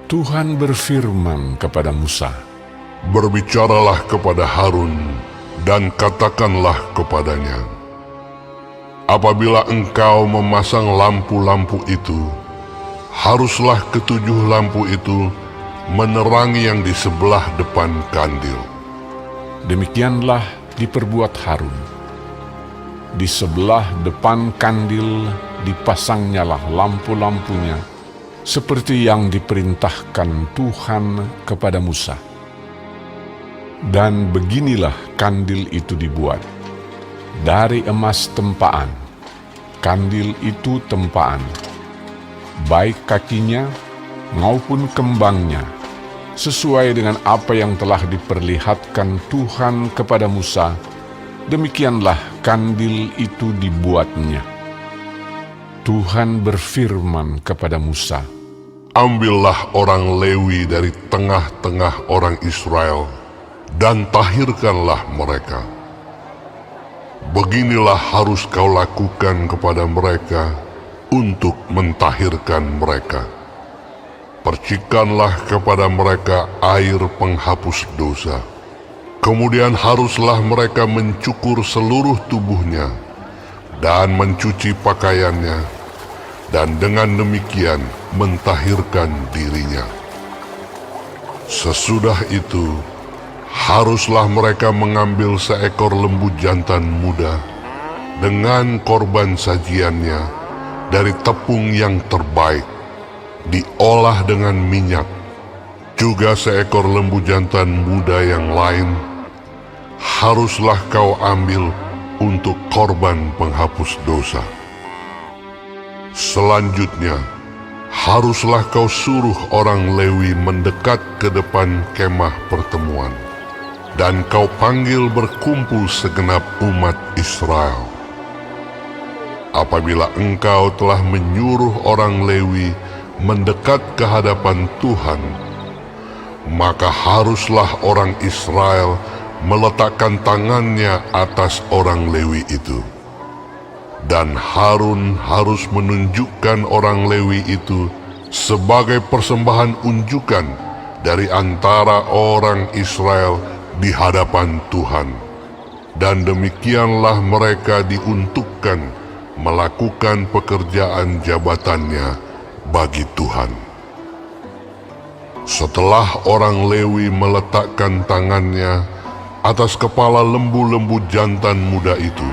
Tuhan berfirman kepada Musa, "Berbicaralah kepada Harun dan katakanlah kepadanya, apabila engkau memasang lampu-lampu itu, haruslah ketujuh lampu itu menerangi yang di sebelah depan kandil." Demikianlah diperbuat Harun. Di sebelah depan kandil dipasangnyalah lampu-lampunya, seperti yang diperintahkan Tuhan kepada Musa. Dan beginilah kandil itu dibuat. Dari emas tempaan, kandil itu tempaan, baik kakinya maupun kembangnya, sesuai dengan apa yang telah diperlihatkan Tuhan kepada Musa, demikianlah kandil itu dibuatnya. Tuhan berfirman kepada Musa, "Ambillah orang Lewi dari tengah-tengah orang Israel dan tahirkanlah mereka. Beginilah harus kau lakukan kepada mereka untuk mentahirkan mereka. Percikanlah kepada mereka air penghapus dosa. Kemudian haruslah mereka mencukur seluruh tubuhnya dan mencuci pakaiannya, dan dengan demikian mentahirkan dirinya. Sesudah itu, haruslah mereka mengambil seekor lembu jantan muda dengan korban sajiannya dari tepung yang terbaik, diolah dengan minyak, juga seekor lembu jantan muda yang lain haruslah kau ambil untuk korban penghapus dosa. Selanjutnya, haruslah kau suruh orang Lewi mendekat ke depan kemah pertemuan, dan kau panggil berkumpul segenap umat Israel. Apabila engkau telah menyuruh orang Lewi mendekat ke hadapan Tuhan, maka haruslah orang Israel meletakkan tangannya atas orang Lewi itu. Dan Harun harus menunjukkan orang Lewi itu sebagai persembahan unjukan dari antara orang Israel di hadapan Tuhan. Dan demikianlah mereka diuntukkan melakukan pekerjaan jabatannya bagi Tuhan. Setelah orang Lewi meletakkan tangannya atas kepala lembu-lembu jantan muda itu,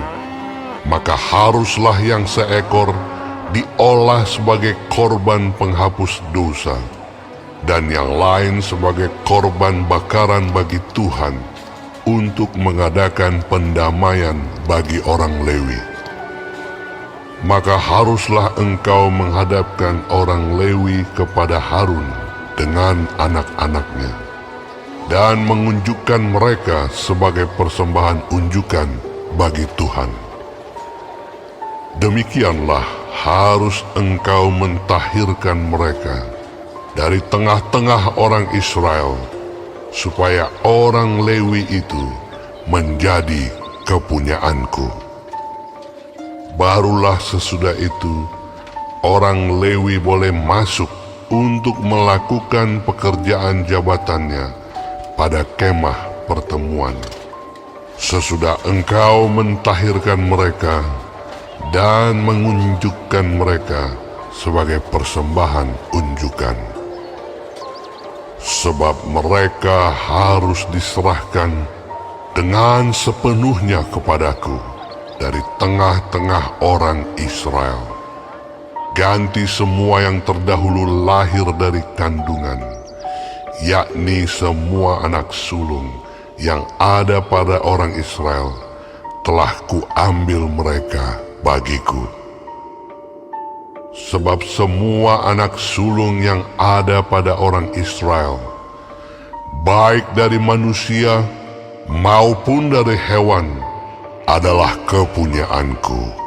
maka haruslah yang seekor diolah sebagai korban penghapus dosa, dan yang lain sebagai korban bakaran bagi Tuhan untuk mengadakan pendamaian bagi orang Lewi. Maka haruslah engkau menghadapkan orang Lewi kepada Harun dengan anak-anaknya, dan mengunjukkan mereka sebagai persembahan unjukan bagi Tuhan. Demikianlah harus engkau mentahirkan mereka dari tengah-tengah orang Israel, supaya orang Lewi itu menjadi kepunyaanku. Barulah sesudah itu orang Lewi boleh masuk untuk melakukan pekerjaan jabatannya pada kemah pertemuan. Sesudah engkau mentahirkan mereka dan mengunjukkan mereka sebagai persembahan unjukan. Sebab mereka harus diserahkan dengan sepenuhnya kepadaku dari tengah-tengah orang Israel. Ganti semua yang terdahulu lahir dari kandungan, yakni semua anak sulung yang ada pada orang Israel, telah kuambil mereka bagiku. Sebab semua anak sulung yang ada pada orang Israel, baik dari manusia maupun dari hewan, adalah kepunyaanku.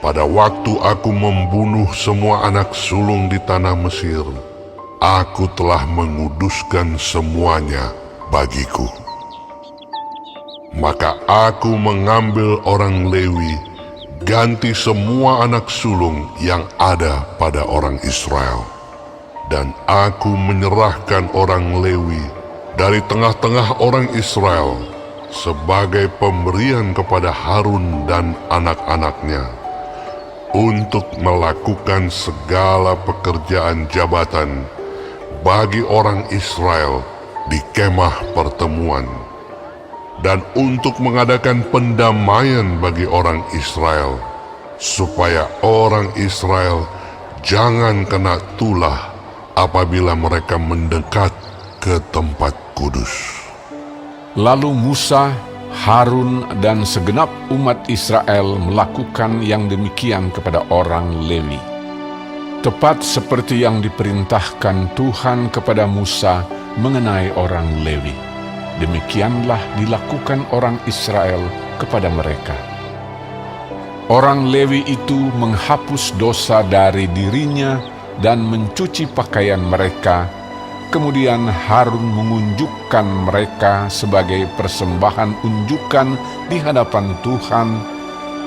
Pada waktu aku membunuh semua anak sulung di tanah Mesir, aku telah menguduskan semuanya bagiku. Maka aku mengambil orang Lewi, ganti semua anak sulung yang ada pada orang Israel. dan aku menyerahkan orang Lewi dari tengah-tengah orang Israel sebagai pemberian kepada Harun dan anak-anaknya untuk melakukan segala pekerjaan jabatan bagi orang Israel di kemah pertemuan, dan untuk mengadakan pendamaian bagi orang Israel, supaya orang Israel jangan kena tulah apabila mereka mendekat ke tempat kudus. Lalu Musa, Harun, dan segenap umat Israel melakukan yang demikian kepada orang Lewi. Tepat seperti yang diperintahkan Tuhan kepada Musa mengenai orang Lewi. Demikianlah dilakukan orang Israel kepada mereka. Orang Lewi itu menghapus dosa dari dirinya dan mencuci pakaian mereka. Kemudian Harun mengunjukkan mereka sebagai persembahan unjukan di hadapan Tuhan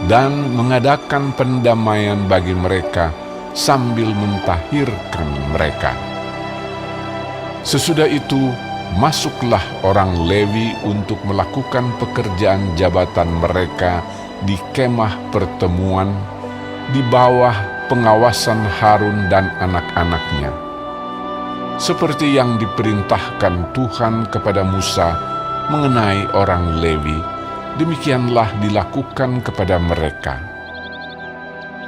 dan mengadakan pendamaian bagi mereka sambil mentahirkan mereka. Sesudah itu, masuklah orang Lewi untuk melakukan pekerjaan jabatan mereka di kemah pertemuan di bawah pengawasan Harun dan anak-anaknya. Seperti yang diperintahkan Tuhan kepada Musa mengenai orang Lewi, demikianlah dilakukan kepada mereka.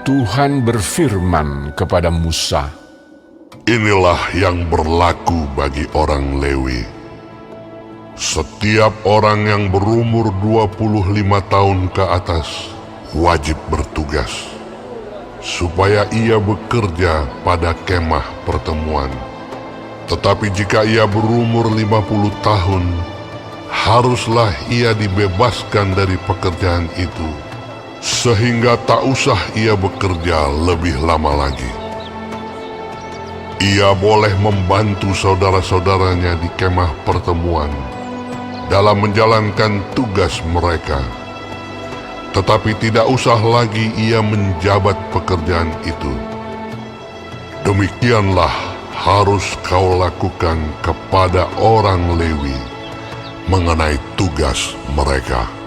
Tuhan berfirman kepada Musa, Inilah yang berlaku bagi orang Lewi. Setiap orang yang berumur 25 tahun ke atas wajib bertugas, supaya ia bekerja pada kemah pertemuan. Tetapi jika ia berumur 50 tahun, haruslah ia dibebaskan dari pekerjaan itu, sehingga tak usah ia bekerja lebih lama lagi. Ia boleh membantu saudara-saudaranya di kemah pertemuan dalam menjalankan tugas mereka, tetapi tidak usah lagi ia menjabat pekerjaan itu. Demikianlah harus kau lakukan kepada orang Lewi mengenai tugas mereka.